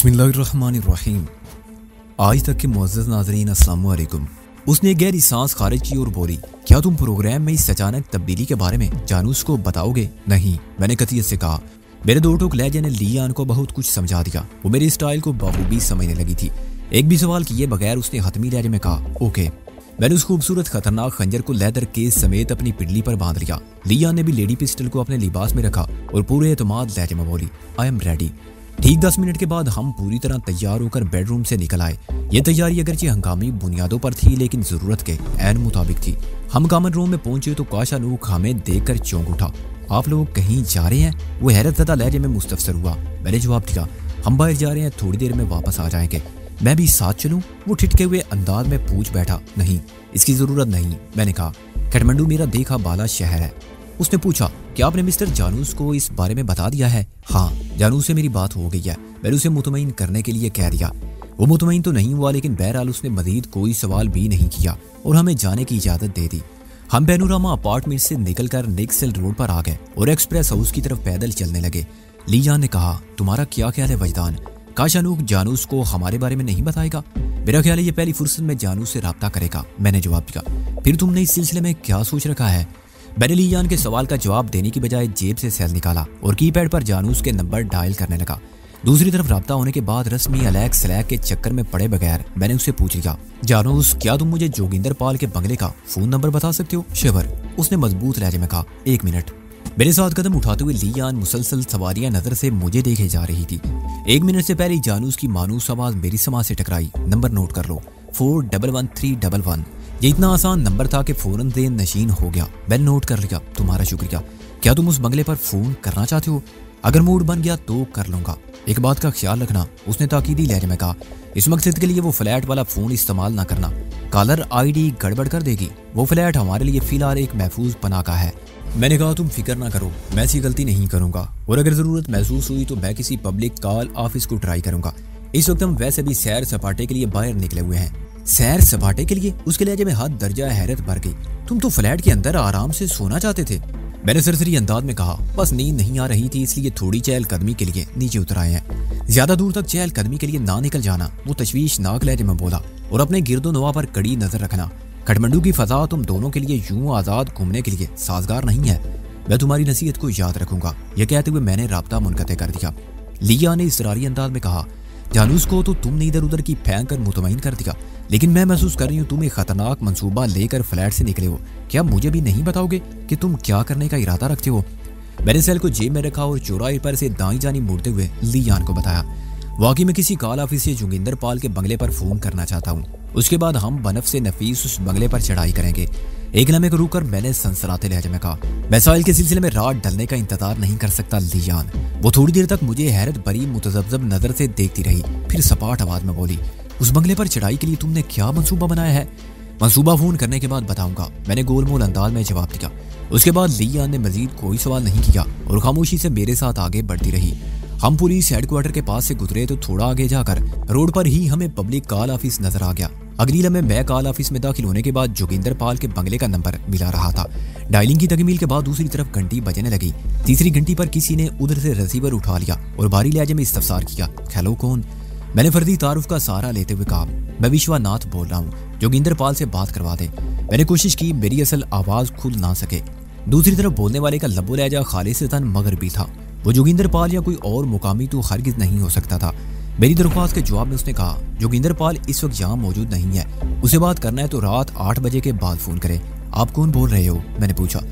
बिस्मिल्लाहिर्रहमानिर्रहीम। आज तक के मुअज़्ज़ज़ नाज़रीन अस्सलामु अलैकुम। उसने गहरी सांस खारिज की और बोली, क्या तुम प्रोग्राम में इस अचानक तब्दीली के बारे में जानूस को बताओगे? नहीं, मैंने कतियत से कहा। मेरे दो टोक लहजे ने लियान को बहुत कुछ समझा दिया। वो मेरे स्टाइल को बखूबी समझने लगी थी। एक भी सवाल किए बगैर उसने हतमी लहजे में कहा, ओके। मैंने उस खूबसूरत खतरनाक खंजर को लेदर केस समेत अपनी पिंडली पर बांध लिया। लियान ने भी लेडी पिस्टल को अपने लिबास में रखा और पूरे एतमाद लहजे में बोली, आई एम रेडी। ठीक 10 मिनट के बाद हम पूरी तरह तैयार होकर बेडरूम से निकल आए। ये तैयारी अगरचे हंगामी बुनियादों पर थी, लेकिन जरूरत के ऐन मुताबिक थी। हम कॉमन रूम में पहुंचे तो काशानूक हमें देखकर चौंक उठा। आप लोग कहीं जा रहे हैं? वो हैरत ज़दा लहजे में मुस्तफसर हुआ। मैंने जवाब दिया, हम बाहर जा रहे हैं, थोड़ी देर में वापस आ जाएंगे। मैं भी साथ चलूं? वो ठिठके हुए अंदाज में पूछ बैठा। नहीं, इसकी जरूरत नहीं, मैंने कहा। काठमांडू मेरा देखा बाला शहर है। उसने पूछा, क्या आपने मिस्टर जानूस को इस बारे में बता दिया है? हाँ, जानूस से मेरी बात हो गई है। मैंने उसे मुतमईन करने के लिए कह दिया। वो मुतमईन तो नहीं हुआ, लेकिन बहरहाल उसने मजीद कोई सवाल भी नहीं किया और हमें जाने की इजाजत दे दी। हम पैनोरामा अपार्टमेंट से निकलकर निक्सेल रोड पर आ गए और एक्सप्रेस हाउस की तरफ पैदल चलने लगे। लीजान ने कहा, तुम्हारा क्या ख्याल है वजदान? काशानूक जानूस को हमारे बारे में नहीं बताएगा? मेरा ख्याल है ये पहली फुर्सत में जानूस से राब्ता करेगा, मैंने जवाब दिया। फिर तुमने इस सिलसिले में क्या सोच रखा है? मैंने लियान के सवाल का जवाब देने की बजाय जेब से सेल निकाला और कीपैड पर जानूस के नंबर डायल करने लगा। दूसरी तरफ राब्ता होने के बाद रस्मी अलैक सलैक के चक्कर में पड़े बगैर मैंने उससे पूछ लिया, जानूस, क्या तुम मुझे जोगिंदर पाल के बंगले का फोन नंबर बता सकते हो? शिवर, उसने मजबूत लहजे में कहा। 1 मिनट। मेरे साथ कदम उठाते हुए लियान मुसलसल सवारियां नजर से मुझे देखे जा रही थी। 1 मिनट से पहले जानूस की मानूस आवाज मेरी समाज से टकराई। नंबर नोट कर लो, 411311। ये इतना आसान नंबर था कि फौरन ज़हन नशीन हो गया। मैंने नोट कर लिया। तुम्हारा शुक्रिया। क्या तुम उस बंगले पर फोन करना चाहते हो? अगर मूड बन गया तो कर लूंगा। एक बात का ख्याल रखना, उसने ताकीदी लहजे में कहा। इस मकसद के लिए वो फ्लैट वाला फोन इस्तेमाल ना करना, कॉलर आईडी गड़बड़ कर देगी। वो फ्लैट हमारे लिए फिलहाल एक महफूज पनाह का है। मैंने कहा, तुम फिक्र ना करो, मैं ऐसी गलती नहीं करूंगा और अगर जरूरत महसूस हुई तो मैं किसी पब्लिक कॉल ऑफिस को ट्राई करूंगा। इस वक्त हम वैसे भी सैर सपाटे के लिए बाहर निकले हुए हैं। सैर सपाटे के लिए? उसके लहजे में हद दर्जा हैरत भर गई। तुम तो फ्लैट के अंदर आराम से सोना चाहते थे। मैंने सरसरी अंदाज में कहा, बस नींद नहीं आ रही थी, इसलिए थोड़ी चहलकदमी के लिए नीचे उतर आए हैं। ज्यादा दूर तक चहलकदमी के लिए ना निकल जाना, वो तशवीशनाक लहजे में बोला, और अपने गिरदो नवा पर कड़ी नजर रखना। काठमांडू की फजा तुम दोनों के लिए यूं आजाद घूमने के लिए साजगार नहीं है। मैं तुम्हारी नसीहत को याद रखूंगा। यह कहते हुए मैंने राब्ता मुनक़ते कर दिया। लिया ने इसरारी अंदाज में कहा, जानूस को तो तुमने इधर उधर की फेंक कर मुतमईन कर दिया, लेकिन मैं महसूस कर रही हूँ तुम एक खतरनाक मंसूबा लेकर फ्लैट से निकले हो। क्या मुझे भी नहीं बताओगे कि तुम क्या करने का इरादा रखते हो? मैंने सेल को जेब में रखा और चौराहे पर से दाई जानी मुड़ते हुए लियान को बताया, वाकई में किसी कॉल ऑफिस से जोगिंदर पाल के बंगले पर फोन करना चाहता हूँ। उसके बाद हम बनफ से नफीस उस बंगले पर चढ़ाई करेंगे। एक लम्हे को रुककर मैंने सनसनाते लहजे में कहा, मैसाइल के सिलसिले में रात ढलने का इंतजार नहीं कर सकता लियान। वो थोड़ी देर तक मुझे हैरत भरी मुतज़ब्ज़ब नजर से देखती रही, फिर सपाट आवाज में बोली, उस बंगले पर चढ़ाई के लिए तुमने क्या मंसूबा बनाया है? मंसूबा फोन करने के बाद बताऊंगा, मैंने गोलमोल अंदाज में जवाब दिया। उसके बाद लियान ने मजीद कोई सवाल नहीं किया और खामोशी से मेरे साथ आगे बढ़ती रही। हम पुलिस हेडक्वार्टर के पास से गुजरे तो थोड़ा आगे जाकर रोड पर ही हमें पब्लिक कॉल ऑफिस नजर आ गया। अगली लम्हे मैं कॉल ऑफिस में दाखिल होने के बाद जोगिंदर पाल के बंगले का नंबर मिला रहा था। डायलिंग की तकमील के बाद दूसरी तरफ घंटी बजने लगी। तीसरी घंटी पर किसी ने उधर से रिसीवर उठा लिया और भारी लहजे में इस्तफसार किया, हेलो कौन? मैंने फर्जी तारुफ का सहारा लेते हुए कहा, मैं विश्वनाथ बोल रहा हूँ, जोगिंदर पाल से बात करवा दे। मैंने कोशिश की, मेरी असल आवाज खुल ना सके। दूसरी तरफ बोलने वाले का लबो लहजा खालिसतन मगरबी था। वो जोगिंदर पाल या कोई और मुकामी तो हरगिज नहीं हो सकता था। मेरी दरख्वास्त के जवाब में उसने कहा, जोगिंदर पाल इस वक्त यहाँ मौजूद नहीं है, उसे बात करना है तो रात 8 बजे के बाद फोन करे। आप कौन बोल रहे हो? मैंने पूछा।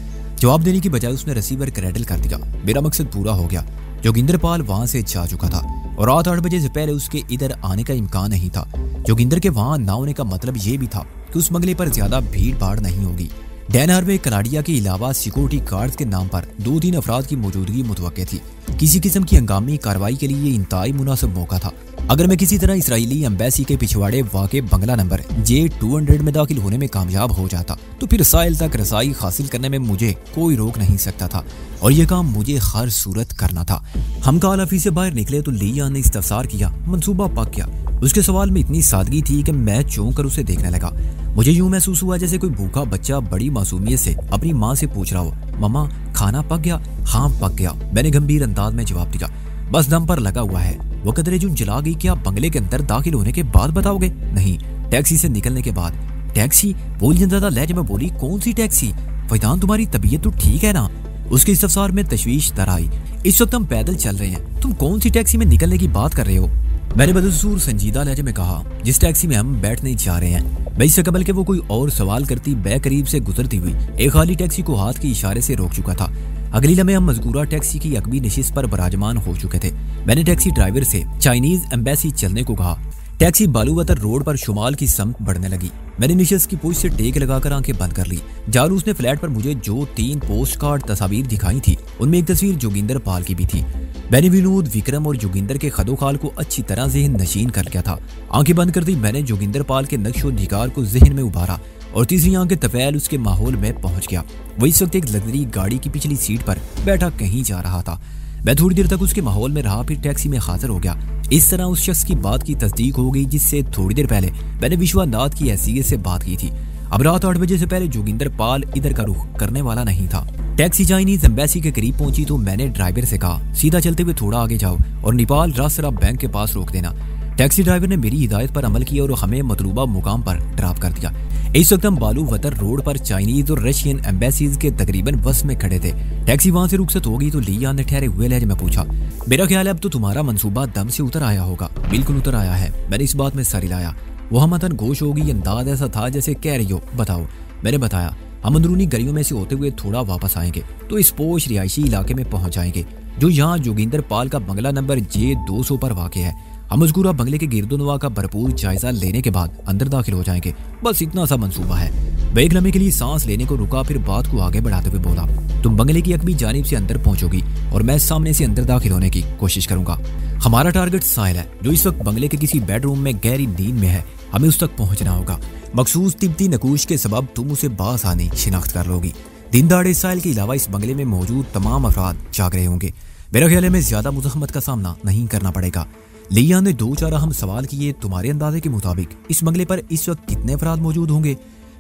जवाब देने की बजाय उसने रिसीवर क्रैडल कर दिया। मेरा मकसद पूरा हो गया। जोगिंदर पाल वहां से जा चुका था और रात 8 बजे से पहले उसके इधर आने का इम्कान नहीं था। जोगिंदर के वहां ना होने का मतलब ये भी था कि उस बंगले पर ज्यादा भीड़ भाड़ नहीं होगी। डैन हार्वे कनाडिया के अलावा सिक्योरिटी गार्ड्स के नाम पर 2-3 अफराद की मौजूदगी मुतवक्के थी। किसी किस्म की हंगामी कार्रवाई के लिए ये इंतहाई मुनासिब मौका था। अगर मैं किसी तरह इसराइली एम्बेसी के पिछवाड़े वाक़े बंगला नंबर J200 में दाखिल होने में कामयाब हो जाता तो फिर साहिल तक रसाई हासिल करने में मुझे कोई रोक नहीं सकता था और यह काम मुझे हर सूरत करना था। हम कॉल ऑफिस से बाहर निकले तो लिया ने इस्तफसार किया, मंसूबा पक गया। उसके सवाल में इतनी सादगी थी कि मैं चौंक कर उसे देखने लगा। मुझे यूं महसूस हुआ जैसे कोई भूखा बच्चा बड़ी मासूमियत से अपनी माँ से पूछ रहा हो, मम्मा खाना पक गया? हाँ पक गया, मैंने गंभीर अंदाज में जवाब दिया। बस दम पर लगा हुआ है। वो कदरे जून जला गई। क्या बंगले के अंदर दाखिल होने के बाद बताओगे? नहीं, टैक्सी से निकलने के बाद। टैक्सी? बोली ज्यादा लहजे में बोली। कौन सी टैक्सी? फैजान तुम्हारी तबीयत तो ठीक है ना? उसके इस्तफसार में तशवीश तर आई। इस वक्त हम पैदल चल रहे हैं, तुम कौन सी टैक्सी में निकलने की बात कर रहे हो? मैंने बदसूर संजीदा लहजे में कहा, जिस टैक्सी में हम बैठने जा रहे हैं। मैं इससे कबल के वो कोई और सवाल करती बेकरीब से गुजरती हुई एक खाली टैक्सी को हाथ के इशारे से रोक चुका था। अगली लम्हे हम मजकूरा टैक्सी की अकबी नशिस्त पर बराजमान हो चुके थे। मैंने टैक्सी ड्राइवर से चाइनीज एम्बेसी चलने को कहा। टैक्सी बालूवतर रोड पर शुमाल की समत बढ़ने लगी। मैंने निशस्त की पूछ से टेक लगाकर आंखें बंद कर ली। जालूस ने फ्लैट पर मुझे जो 3 पोस्ट कार्ड तस्वीर दिखाई थी, उनमें एक तस्वीर जोगिंदर पाल की भी थी। मैंने विनोद, विक्रम और जोगिंदर के खदोखाल को अच्छी तरह ज़हन नशीन कर लिया था। आंखें बंद कर दी। मैंने जोगिंदर पाल के नक्शो निगार को जहन में उभारा और तीसरी आंख के तफैल उसके माहौल में पहुंच गया। वो इस वक्त एक लग्जरी गाड़ी की पिछली सीट पर बैठा कहीं जा रहा था। मैं थोड़ी देर तक उसके माहौल में रहा, फिर टैक्सी में हाजिर हो गया। इस तरह उस शख्स की बात की तस्दीक हो गई जिससे थोड़ी देर पहले मैंने विश्वानाथ की हैसियत से बात की थी। अब रात 8 बजे से पहले जोगिंदर पाल इधर का रुख करने वाला नहीं था। टैक्सी चाइनीज एम्बेसी के करीब पहुंची तो मैंने ड्राइवर से कहा, सीधा चलते हुए थोड़ा आगे जाओ और नेपाल रासरा बैंक के पास रोक देना। टैक्सी ड्राइवर ने मेरी हिदायत पर अमल किया और हमें मतलूबा मुकाम पर ड्रॉप कर दिया। इस वक्त हम बालूवतर रोड पर चाइनीज और रशियन एम्बेसीज के तकरीबन बस में खड़े थे। टैक्सी वहां से रुखसत हो गई तो लियान ने ठहरे हुए लहजे में पूछा, मेरा ख्याल है अब तो तुम्हारा मंसूबा दम से उतर आया होगा। बिल्कुल उतर आया है, मैंने इस बात में सर हिलाया। वह मतन गोश होगी, अंदाज ऐसा था जैसे कह रही हो। बताओ। मैंने बताया, हम अंदरूनी गलियों में से होते हुए थोड़ा वापस आएंगे तो इस पोश रिहायशी इलाके में पहुंच जाएंगे जो यहाँ जोगिंदर पाल का बंगला नंबर J200 पर वाक़ है। हम मज़कूरा बंगले के गिरदोनवा का भरपूर जायजा लेने के बाद अंदर दाखिल हो जाएंगे। बस इतना सा मंसूबा है। वह एक लम्हे के लिए सांस लेने को रुका, फिर बात को आगे बढ़ाते हुए बोला, तुम बंगले की अकबी जानिब से अंदर पहुंचोगी और मैं सामने से अंदर दाखिल होने की कोशिश करूंगा। हमारा टारगेट साहिल है जो इस वक्त बंगले के किसी बेडरूम में गहरी नींद में है। हमें उस तक पहुंचना होगा। मखसूस तिब्ती नकूश के सबब तुम उसे बासानी शिनाख्त कर लोगी। दिन दहाड़े साहिल के अलावा इस बंगले में मौजूद तमाम अफराद जाग रहे होंगे। मेरा ख्याल है हमें ज्यादा मुज़ाहमत का सामना नहीं करना पड़ेगा। लिया ने 2-4 अहम सवाल किए। तुम्हारे अंदाजे के मुताबिक इस बंगले पर इस वक्त कितने अफराद मौजूद होंगे?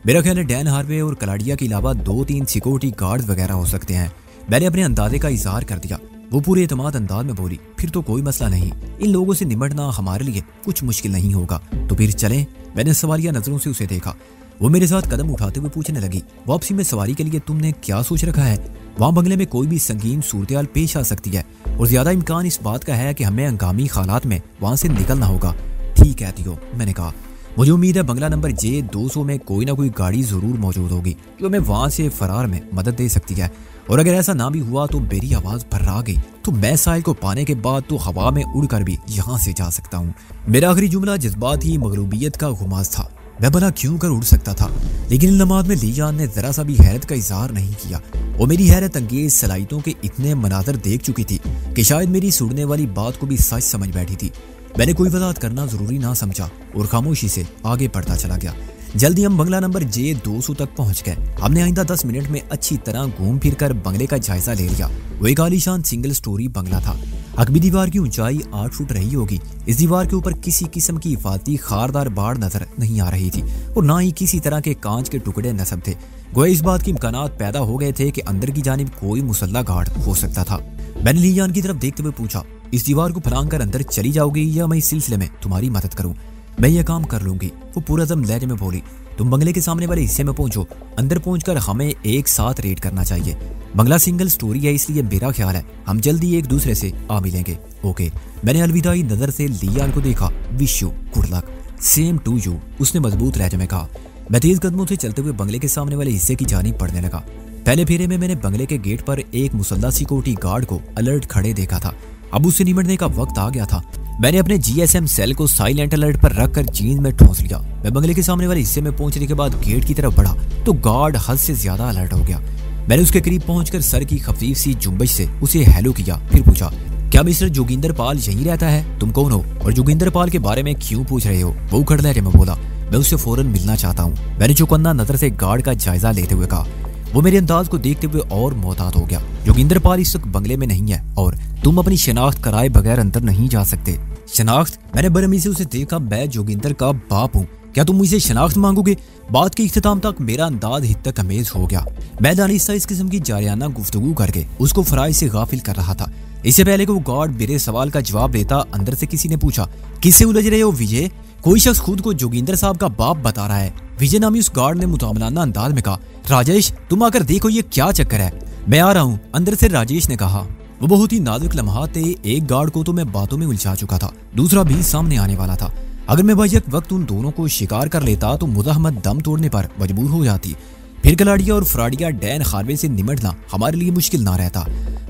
मेरा ख्याल है डैन हार्वे और कलाडिया के अलावा 2-3 सिक्योरिटी गार्ड्स वगैरह हो सकते हैं। मैंने अपने अंदाजे का इजहार कर दिया। वो पूरे एतमाद अंदाज में बोली, फिर तो कोई मसला नहीं, इन लोगों से निमटना हमारे लिए कुछ मुश्किल नहीं होगा। तो फिर चलें। मैंने सवालिया नजरों से उसे देखा। वो मेरे साथ कदम उठाते हुए पूछने लगी, वापसी में सवारी के लिए तुमने क्या सोच रखा है? वहाँ बंगले में कोई भी संगीन सूरत पेश आ सकती है और ज्यादा इम्कान इस बात का है कि हमें हंगामी हालात में वहाँ से निकलना होगा। ठीक कहती हो, मैंने कहा। मुझे उम्मीद है बंगला नंबर J200 में कोई ना कोई गाड़ी जरूर मौजूद होगी जो हमें वहाँ से फरार में मदद दे सकती है। और अगर ऐसा ना भी हुआ तो मेरी आवाज भर्रा गई तो मैं साहिल को पाने के बाद तो हवा में उड़कर भी यहाँ से जा सकता हूँ। मेरा आखिरी जुमला जज्बाती मगलूबियत का गुमाज था। मैं भला क्यों कर उड़ सकता था, लेकिन इन लम्हात में लीजान ने जरा सा भी हैरत का इजहार नहीं किया। वो मेरी हैरत अंगेज सलाहियतों के इतने मनाजर देख चुकी थी कि शायद मेरी सुनने वाली बात को भी सच समझ बैठी थी। मैंने कोई वजाहत करना जरूरी ना समझा और खामोशी से आगे बढ़ता चला गया। जल्दी हम बंगला नंबर J200 तक पहुंच गए। हमने आइंदा 10 मिनट में अच्छी तरह घूम फिर कर बंगले का जायजा ले लिया। वो एक आलीशान सिंगल स्टोरी बंगला था। अकबी दीवार की ऊंचाई 8 फुट रही होगी। इस दीवार के ऊपर किसी किस्म की हिफाजती खारदार बाड़ नजर नहीं आ रही थी और ना ही किसी तरह के कांच के टुकड़े नस्ब थे। गोया इस बात के इम्कानात पैदा हो गए थे कि अंदर की जानिब कोई मुसल्ला गार्ड हो सकता था। मैंने लियान की तरफ देखते हुए पूछा, इस दीवार को फलांग कर अंदर चली जाओगी या मैं इस सिलसिले में तुम्हारी मदद करूं? मैं यह काम कर लूंगी। वो पूरा दम लहजे में बोली, तुम बंगले के सामने वाले हिस्से में पहुंचो। अंदर पहुंचकर हमें एक साथ रेड करना चाहिए। बंगला सिंगल स्टोरी है, इसलिए मेरा ख्याल है हम जल्दी एक दूसरे से आ मिलेंगे। ओके। मैंने अलविदाई नजर से लियान को देखा। Wish you good luck. Same to you, उसने मजबूत लहजे में कहा। मैं तेज कदमों से चलते हुए बंगले के सामने वाले हिस्से की जानिब बढ़ने लगा। पहले फेरे में मैंने बंगले के गेट पर एक मुसल्ला सिक्योरिटी गार्ड को अलर्ट खड़े देखा था। अब उससे निमटने का वक्त आ गया था। मैंने अपने GSM सेल को साइलेंट अलर्ट पर रखकर जींद में ठोंस लिया। मैं बंगले के सामने वाले हिस्से में पहुंचने के बाद गेट की तरफ बढ़ा तो गार्ड हद से ज्यादा अलर्ट हो गया। मैंने उसके करीब पहुंचकर सर की खफीफ सी जुम्बश से उसे हेलो किया, फिर पूछा, क्या मिस्टर जोगिंदर पाल यहीं रहता है? तुम कौन हो और जोगिंदर पाल के बारे में क्यों पूछ रहे हो? वो खड़े लहजे में बोला, मैं उससे फौरन मिलना चाहता हूँ। मैंने चौकन्ना नजर से गार्ड का जायजा लेते हुए कहा। वो मेरे अंदाज को देखते हुए और मोहतात हो गया। जोगिंदर पाल इस वक्त बंगले में नहीं है और तुम अपनी शनाख्त कराए बगैर अंदर नहीं जा सकते। शनाख्त? मैंने बरहमी से उसे देखा। मैं जोगिंदर का बाप हूँ। क्या तुम मुझसे शनाख्त मांगोगे? बात के इख्तिताम तक मेरा अंदाज हित अमेज हो गया। मैं दानिस्ता इस किस्म की जारियाना गुफ्तगू करके उसको फराइज से गाफिल कर रहा था। इससे पहले कि वो गार्ड मेरे सवाल का जवाब देता, अंदर से किसी ने पूछा, किससे उलझ रहे हो विजय? कोई शख्स खुद को जोगिंदर साहब का बाप बता रहा है। विजय नामी उस गार्ड ने मुतामलाना अंदाज में कहा, राजेश तुम आकर देखो ये क्या चक्कर है। मैं आ रहा हूँ, अंदर से राजेश ने कहा। वो बहुत ही नाजुक लम्हा थे। एक गार्ड को तो मैं बातों में उलझा चुका था, दूसरा भी सामने आने वाला था। अगर मैं बैक वक्त उन दोनों को शिकार कर लेता तो मुज़ाहमत दम तोड़ने पर मजबूर हो जाती। फिर कलाड़िया और फ्राडिया डैन खारवे से निमटना हमारे लिए मुश्किल ना रहता।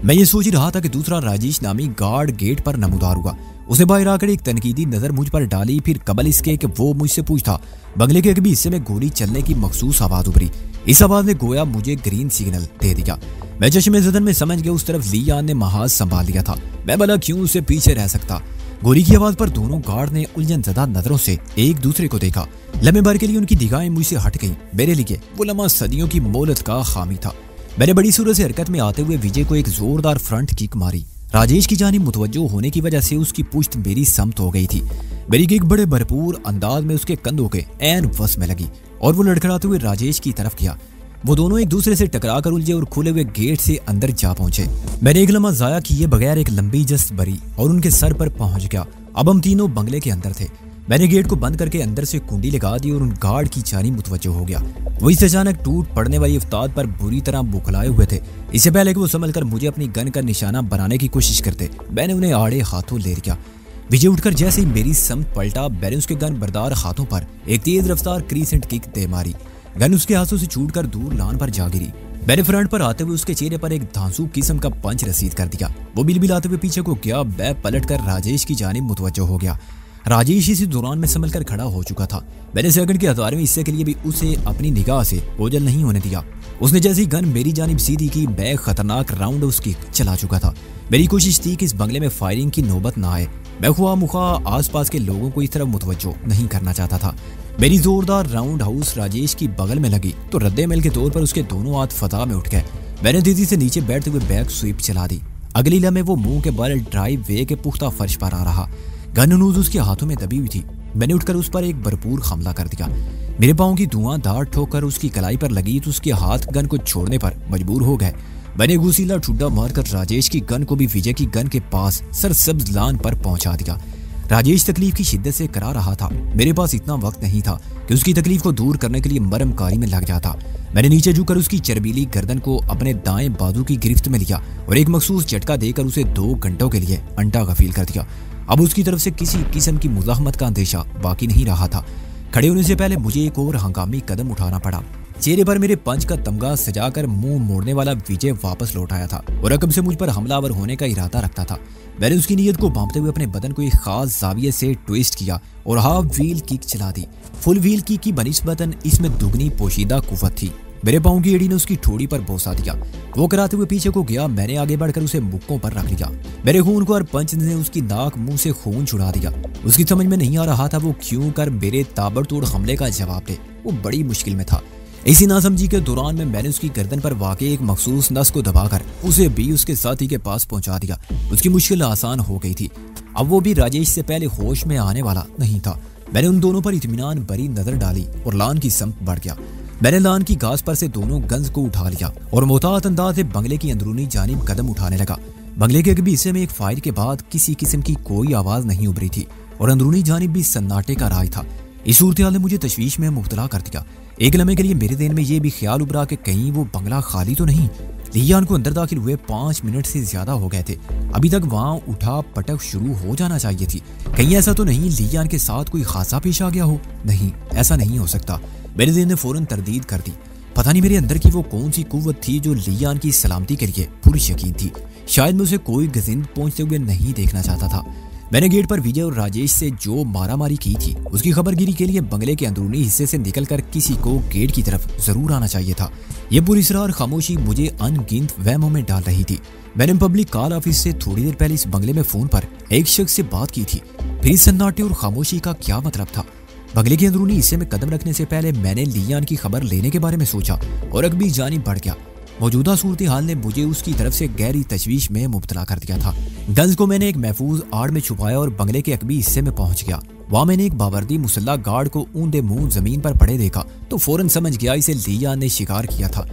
मैं ये सोच रहा था कि दूसरा राजेश नामी गार्ड गेट पर नमूदार हुआ। उसने बाहर आकर एक तनकीदी नजर मुझ पर डाली, फिर कबल इसके कि वो मुझसे पूछता। बंगले के कभी हिस्से में गोली चलने की मखसूस आवाज उभरी। इस आवाज ने गोया मुझे ग्रीन सिग्नल दे दिया। मैं चश्मे ज़दन में समझ गया उस तरफ लियान ने महाज संभाल लिया था। मैं भला क्यों उससे पीछे रह सकता। गोली की आवाज पर दोनों गार्ड ने उलझन ज़दा नजरों से एक दूसरे को देखा। लम्हे भर के लिए उनकी निगाहें मुझसे हट गईं। मेरे लिए वो लम्हा सदियों की मोहलत का खामी था। मैंने बड़ी सूरत से हरकत में आते हुए विजय को एक जोरदार फ्रंट किक मारी। राजेश की जानिब मुतवज्जो होने की वजह से उसकी पुश्त मेरी समत हो गई थी। मेरी किक बड़े भरपूर अंदाज में उसके कंधों के ऐन वस में लगी और वो लड़खड़ाते हुए राजेश की तरफ गया। वो दोनों एक दूसरे से टकरा कर उलझे और खुले हुए गेट से अंदर जा पहुंचे। मैंने एक लम्हा जाया किए बगैर एक लंबी जस्त भरी और उनके सर पर पहुंच गया। अब हम तीनों बंगले के अंदर थे। मैंने गेट को बंद करके अंदर से कुंडी लगा दी और उन गार्ड की जानिब मुतवज्जो हो गया। वो इस अचानक टूट पड़ने वाली इफ्ताद पर बुरी तरह बुखलाए हुए थे। इससे पहले कि वो संभल कर मुझे अपनी गन का निशाना बनाने की कोशिश करते, मैंने उन्हें आड़े हाथों ले लिया। विजय उठकर जैसे ही मेरी समत पलटा, मैंने उसके गन बरदार हाथों पर एक तेज रफ्तार क्रीसेंट किक दे मारी। गन उसके हाथों से छूटकर दूर लान पर जा गिरी। मैंने फ्रंट पर आते हुए उसके चेहरे पर एक धांसू किस्म का पंच रसीद कर दिया। वो बिलबिलाते हुए पीछे को गया। मैं पलटकर राजेश की जानिब मुतवज्जो हो गया। राजेश इसी दौरान में संभल कर खड़ा हो चुका था। मैंने सेकंड के 1000वें हिस्से के लिए भी उसे अपनी निगाह से ओझल नहीं होने दिया। उसने जैसी गन मेरी जानिब सीधी की, मैं खतरनाक राउंड उसकी चला चुका था। मेरी कोशिश थी कि इस बंगले में फायरिंग की नौबत ना आए। मैं खुआ मुखा आसपास के लोगों को इस तरफ मुतवज्जो नहीं करना चाहता था। मेरी जोरदार राउंड हाउस राजेश की बगल में लगी तो रद्देमल के तौर पर उसके दोनों हाथ फता में उठ गए। मैंने तेजी से नीचे बैठते हुए बैक स्वीप चला दी। अगली लम्हे वो मुंह के बल ड्राइव वे के पुख्ता फर्श पर आ रहा। गन नूज उसके हाथों में दबी हुई थी। मैंने उठकर उस पर एक भरपूर हमला कर दिया। मेरे पांव की धुआंधार ठोकर उसकी कलाई पर लगी तो उसके हाथ गन को छोड़ने पर मजबूर हो गए। मैंने घुसीला ठुड्डा मारकर राजेश की गन को भी विजय की गन के पास सरसब्ज लान पर पहुंचा दिया। राजेश तकलीफ की शिद्दत से करा रहा था। मेरे पास इतना वक्त नहीं था कि उसकी तकलीफ को दूर करने के लिए मरमकारी में लग जाता। मैंने नीचे झुककर उसकी चरबीली गर्दन को अपने दाएं बाजू की गिरफ्त में लिया और एक मखसूस झटका देकर उसे 2 घंटों के लिए अंटा गफील कर दिया। अब उसकी तरफ से किसी किस्म की मुज़ाहमत का अंदेशा बाकी नहीं रहा था। खड़े होने से पहले मुझे एक और हंगामी कदम उठाना पड़ा। चेहरे पर मेरे पंच का तमगा सजाकर मुंह मोड़ने वाला विजय वापस लौट आया था और रकम से मुझ पर हमलावर होने का इरादा रखता था। मैंने उसकी नीयत को भांपते हुए अपने बदन को एक खास जाविये से ट्विस्ट किया और हाफ व्हील किक चला दी। फुल व्हील किक की बनिस्बतन इसमें दुगनी पोशीदा कुव्वत थी। मेरे पांव की एड़ी ने उसकी ठोड़ी पर बोसा दिया। वो कराते हुए पीछे को गया। मैंने आगे बढ़कर उसे मुक्कों पर रख लिया। मेरे खून को और पंच ने उसकी नाक मुंह से खून छुड़ा दिया। उसकी समझ में नहीं आ रहा था वो क्यों कर मेरे ताबड़तोड़ हमले का जवाब दे। वो बड़ी मुश्किल में था। इसी नासमझी के दौरान में मैंने उसकी गर्दन पर वाक़ई एक मखसूस नस को दबाकर उसे भी उसके साथी के पास पहुंचा दिया। उसकी मुश्किल आसान हो गई थी। अब वो भी राजेश से पहले होश में आने वाला नहीं था। मैंने उन दोनों पर इत्मीनान भरी नजर डाली और लान की समत बढ़ गया। मैंने लान की घास पर से दोनों गन्स को उठा लिया और मोहतात अंदाज से बंगले की अंदरूनी जानिब कदम उठाने लगा। बंगले के अगले हिस्से में एक फायर के बाद किसी किस्म की कोई आवाज नहीं उभरी थी और अंदरूनी जानिब भी सन्नाटे का राज था। इस सूरत हाल ने मुझे तशवीश में मुब्तला कर दिया। एक लम्हे के लिए मेरे दिन में ये भी ख्याल उभरा कि कहीं वो बंगला खाली तो नहीं। लियान को अंदर दाखिल हुए 5 मिनट से ज्यादा हो गए थे। अभी तक वहां उठा पटक शुरू हो जाना चाहिए थी। कहीं ऐसा तो नहीं लियान के साथ कोई हादसा पेश आ गया हो? नहीं, ऐसा नहीं हो सकता। मेरे दिल ने फौरन तरदीद कर दी। पता नहीं मेरे अंदर की वो कौन सी कुव्वत थी जो लियान की सलामती के लिए पूरी यकीन थी। शायद मैं उसे कोई गजिंद पहुंचते हुए नहीं देखना चाहता था। मैंने गेट पर विजय और राजेश से जो मारामारी की थी उसकी खबरगिरी के लिए बंगले के अंदरूनी हिस्से से निकलकर किसी को गेट की तरफ जरूर आना चाहिए था। यह पुरस्रार खामोशी मुझे अनगिनत वहमों में डाल रही थी। मैंने पब्लिक कॉल ऑफिस से थोड़ी देर पहले इस बंगले में फोन पर एक शख्स से बात की थी। फिर इस सन्नाटे और खामोशी का क्या मतलब था? बंगले के अंदरूनी हिस्से में कदम रखने से पहले मैंने लियान की खबर लेने के बारे में सोचा और अकबी जानिब बढ़ गया। मौजूदा सूरत हाल ने मुझे उसकी तरफ से गहरी तशवीश में मुब्तला कर दिया था। गन्स को मैंने एक महफूज आड़ में छुपाया और बंगले के अकबी हिस्से में पहुंच गया। वहाँ मैंने एक बावर्दी मुसल्ला गार्ड को ऊंधे मुंह जमीन पर पड़े देखा तो फौरन समझ गया इसे लियान ने शिकार किया था।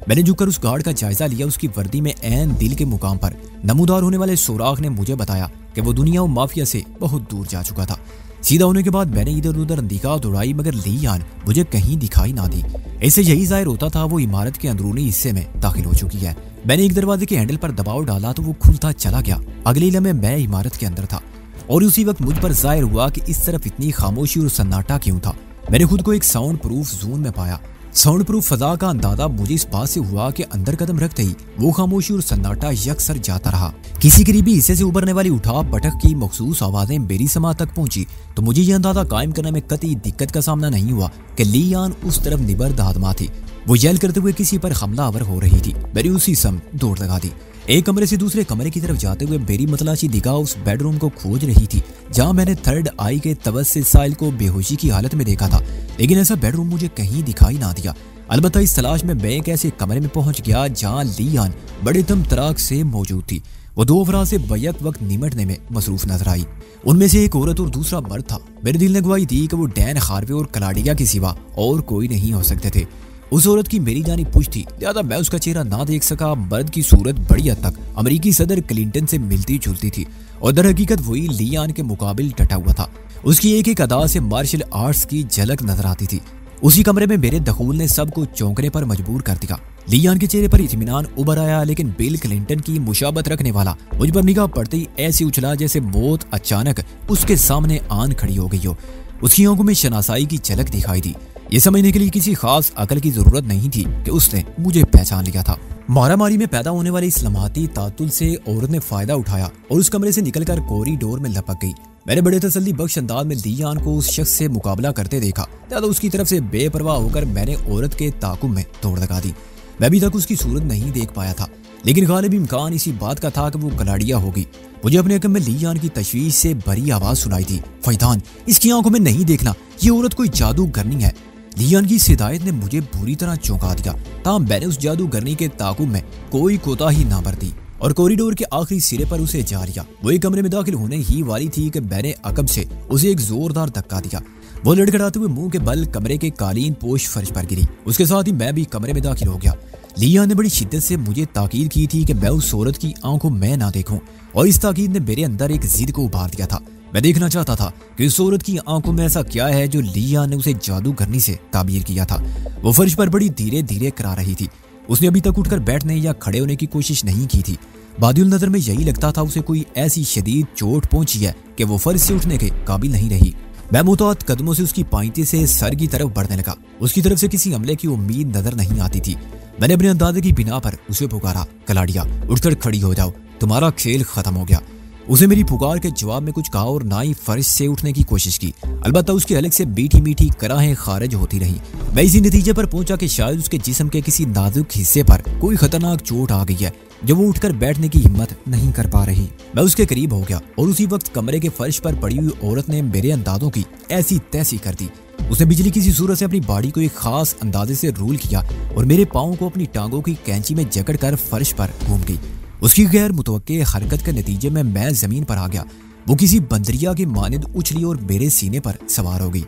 मैंने झुककर उस गार्ड का जायजा लिया। उसकी वर्दी में ऐन दिल के मुकाम पर नमूदार होने वाले सुराख ने मुझे बताया कि वो दुनिया और माफिया से बहुत दूर जा चुका था। सीधा होने के बाद मैंने इधर उधर निगाह दौड़ाई मगर लियान मुझे कहीं दिखाई ना दी। इससे यही जाहिर होता था वो इमारत के अंदरूनी हिस्से में दाखिल हो चुकी है। मैंने एक दरवाजे के हैंडल पर दबाव डाला तो वो खुलता चला गया। अगले लम्हे मैं इमारत के अंदर था और उसी वक्त मुझ पर जाहिर हुआ कि इस तरफ इतनी खामोशी और सन्नाटा क्यों था। मैंने खुद को एक साउंड प्रूफ जोन में पाया। साउंड प्रूफ फजा का अंदाजा मुझे इस बात से हुआ कि अंदर कदम रखते ही वो खामोशी और सन्नाटा यकसर जाता रहा। किसी करीबी हिस्से से उभरने वाली उठा पटक की मखसूस आवाजें मेरी समात तक पहुंची तो मुझे ये अंदाजा कायम करने में कतई दिक्कत का सामना नहीं हुआ कि लियान उस तरफ निबर्द आदमा थी। वो यल करते हुए किसी पर हमलावर हो रही थी। मेरी उसी सम दौड़ लगा दी। एक कमरे से दूसरे कमरे की तरफ जाते हुए मेरी मतलाशी निगाह उस बेडरूम को खोज रही थी जहां मैंने थर्ड आई के तवस्सुत साहिल को बेहोशी की हालत में देखा था। लेकिन ऐसा बेडरूम मुझे कहीं दिखाई ना दिया। अलबत्ता इस तलाश में मैं एक ऐसे कमरे में पहुंच गया जहां लियान बड़े दम तराक से मौजूद थी। वो दो अफराद से बैक वक्त निमटने में मसरूफ नजर आई। उनमें से एक औरत और दूसरा मर्द था। मेरे दिल ने गवाही दी कि वो डैन खारवे और कलाडिया के सिवा और कोई नहीं हो सकते थे। उस औरत की मेरी जानी पुछ थी, लिहाजा मैं उसका चेहरा ना देख सका। मर्द की सूरत बड़ी हद तक अमेरिकी सदर क्लिंटन से मिलती जुलती थी और दर हकीकत वही लियान के मुकाबिल डटा हुआ था। उसकी एक एक अदा से मार्शल आर्ट्स की झलक नजर आती थी। उसी कमरे में मेरे दखूल ने सबको चौंकने पर मजबूर कर दिया। लियान के चेहरे पर इत्मीनान उभर आया लेकिन बिल क्लिंटन की मुशाबत रखने वाला मुझ पर निगाह पड़ते ही ऐसी उछला जैसे मौत अचानक उसके सामने आन खड़ी हो गई हो। उसकी आंखों में शनासाई की झलक दिखाई दी। ये समझने के लिए किसी खास अकल की जरूरत नहीं थी कि उसने मुझे पहचान लिया था। मारामारी में पैदा होने वाले इस लम्हाती तातुल से औरत ने फायदा उठाया और उस कमरे से निकलकर कॉरिडोर में लपक गई। मैंने बड़े तसल्ली बख्श अंदाज में लियान को उस शख्स से मुकाबला करते देखा। ज्यादा उसकी तरफ से बेपरवाह होकर मैंने औरत के ताकुब में दौड़ लगा दी। मैं अभी तक उसकी सूरत नहीं देख पाया था लेकिन गालिब इम्कान इसी बात का था कि वो कलाडिया होगी। मुझे अपने अकम में लियान की तशवीश से भरी आवाज सुनाई थी, फैदान इसकी आंखों में नहीं देखना, ये औरत कोई जादूगरनी है। लियान की इस हिदायत ने मुझे बुरी तरह चौंका दिया। ताहम मैंने उस जादूगरनी के ताकुब में कोई कोताही ना बरती और कॉरिडोर के आखिरी सिरे पर उसे जा लिया। वो एक कमरे में दाखिल होने ही वाली थी कि मैंने अकब से उसे एक जोरदार धक्का दिया। वो लड़खड़ाते हुए मुंह के बल कमरे के कालीन पोश फर्श पर गिरी। उसके साथ ही मैं भी कमरे में दाखिल हो गया। लियान ने बड़ी शिद्दत से मुझे ताकीद की थी कि मैं उस औरत की आंखों में ना देखूं और इस ताकीद ने मेरे अंदर एक जिद को उभार दिया था। मैं देखना चाहता था कि उस औरत की आंखों में ऐसा क्या है जो लियान ने उसे जादूगरनी से ताबीर किया था। वो फर्श पर बड़ी धीरे धीरे करा रही थी। उसने अभी तक उठकर बैठने या खड़े होने की कोशिश नहीं की थी। बादियुल नजर में यही लगता था उसे कोई ऐसी शदीद चोट पहुंची है कि वो फर्श से उठने के काबिल नहीं रही। मैं मुतअद्दिद कदमों से उसकी पाइती से सर की तरफ बढ़ने लगा। उसकी तरफ से किसी हमले की उम्मीद नजर नहीं आती थी। मैंने अपने अंदाजे की बिना पर उसे पुकारा, कलाडिया उठकर खड़ी हो जाओ, तुम्हारा खेल खत्म हो गया। उसे मेरी पुकार के जवाब में कुछ कहा और ना ही फर्श से उठने की कोशिश की। अलबत्ता उसके हलक से मीठी मीठी कराहें खारिज होती रही। मैं इसी नतीजे पर पहुंचा कि शायद उसके जिस्म के किसी नाजुक हिस्से पर कोई खतरनाक चोट आ गई है जो वो उठकर बैठने की हिम्मत नहीं कर पा रही। मैं उसके करीब हो गया और उसी वक्त कमरे के फर्श पर पड़ी हुई औरत ने मेरे अंदाजों की ऐसी तैसी कर दी। उसने बिजली की सी सूरत से अपनी बॉडी को एक खास अंदाजे से रूल किया और मेरे पाँव को अपनी टांगों की कैंची में जकड़ कर फर्श पर घूम गई। उसकी गैर मुतवक्के हरकत के नतीजे में मैं जमीन पर आ गया। वो किसी बंदरिया के मानिंद उछली और मेरे सीने पर सवार हो गई।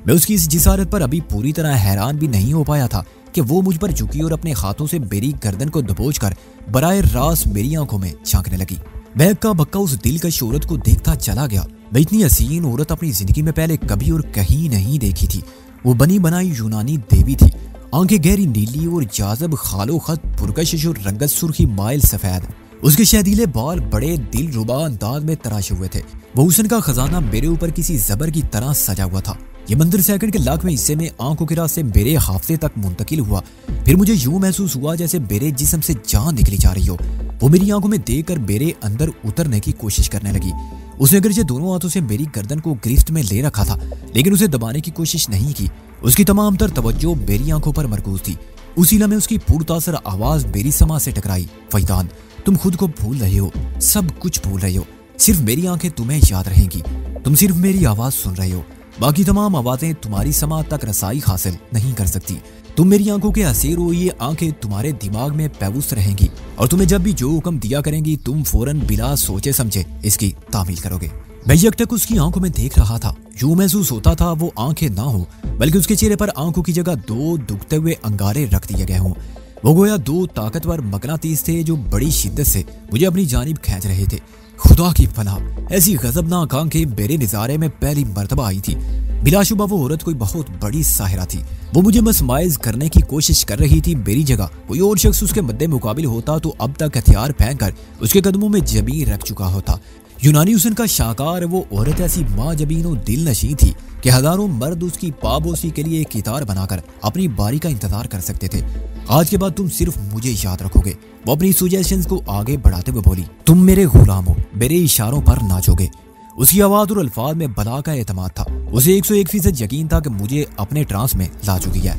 मैं उसकी इस जिसारत पर अभी पूरी तरह हैरान भी नहीं हो पाया था कि वो मुझ पर झुकी और अपने हाथों से मेरी गर्दन को दबोचकर बराए रास्त मेरी आंखों में झांकने लगी। मैं हक्का बक्का उस दिलकश औरत को देखता चला गया। मैं इतनी हसीन औरत अपनी जिंदगी में पहले कभी और कहीं नहीं देखी थी। वो बनी बनाई यूनानी देवी थी। आंखें गहरी नीली और जाज़ब खालो खत पुरकशिश और रंगत सुर्खी माइल सफेद। उसके शहदीले बाल बड़े दिलरुबा अंदाज में तराशे हुए थे। वो हुस्न का खजाना मेरे ऊपर किसी जबर की तरह सजा हुआ था। ये मंदिर सेकंड के लाखवें हिस्से में आंखों के रास्ते मेरे हाफजे तक मुंतकिल हुआ। फिर मुझे यूं महसूस हुआ जैसे मेरे जिस्म से जान निकली जा रही हो। वो मेरी आंखों में देखकर मेरे अंदर उतरने की कोशिश करने लगी। उसने अगरचे दोनों हाथों से मेरी गर्दन को गिरफ्त में ले रखा था लेकिन उसे दबाने की कोशिश नहीं की। उसकी तमाम तर तवज्जो मेरी आंखों पर मरकूज थी। उसी लम्हे उसकी पुरतासर आवाज मेरी समा से टकराई, फैदान तुम खुद को भूल रहे हो, सब कुछ भूल रहे हो। सिर्फ मेरी आंखें तुम्हें याद रहेंगी। तुम सिर्फ मेरी आवाज सुन रहे हो, बाकी तमाम आवाजें तुम्हारी समात तक रसाई हासिल नहीं कर सकती। तुम मेरी आंखों के असीर हो, ये आंखें तुम्हारे दिमाग में पैवुस रहेंगी और तुम्हें जब भी जो हुक्म दिया करेंगी तुम फौरन बिना सोचे समझे इसकी तामील करोगे। मैं यकटक उसकी आंखों में देख रहा था। यूं महसूस होता था वो आंखें ना हो बल्कि उसके चेहरे पर आंखों की जगह दो दुखते हुए अंगारे रख दिए गए हों। वो गोया दो ताकतवर मकनातीस थे जो बड़ी शिद्दत से मुझे अपनी जानिब खींच रहे थे। खुदा की पनाह, ऐसी गजबनाक आंखें मेरे नज़ारे में पहली मर्तबा आई थी। बिलाशुबा वो औरत कोई बहुत बड़ी साहिरा थी। वो मुझे मसमाइज करने की कोशिश कर रही थी। मेरी जगह कोई और शख्स उसके मद्दे मुकाबिल होता तो अब तक हथियार फेंक कर उसके कदमों में जमीन रख चुका होता। यूनानी हुस्न का शाकार वो औरत ऐसी माँ जबीन और दिल नशी थी कि हजारों मर्द उसकी पाबोसी के लिए कितार बनाकर अपनी बारी का इंतजार कर सकते थे। आज के बाद तुम सिर्फ मुझे याद रखोगे, वो अपनी सुजेशंस को आगे बढ़ाते हुए बोली। तुम मेरे गुलाम हो, मेरे इशारों पर नाचोगे। उसकी आवाज और अल्फाज में बला का एतमाद था। उसे 101% यकीन था कि मुझे अपने ट्रांस में ला चुकी है।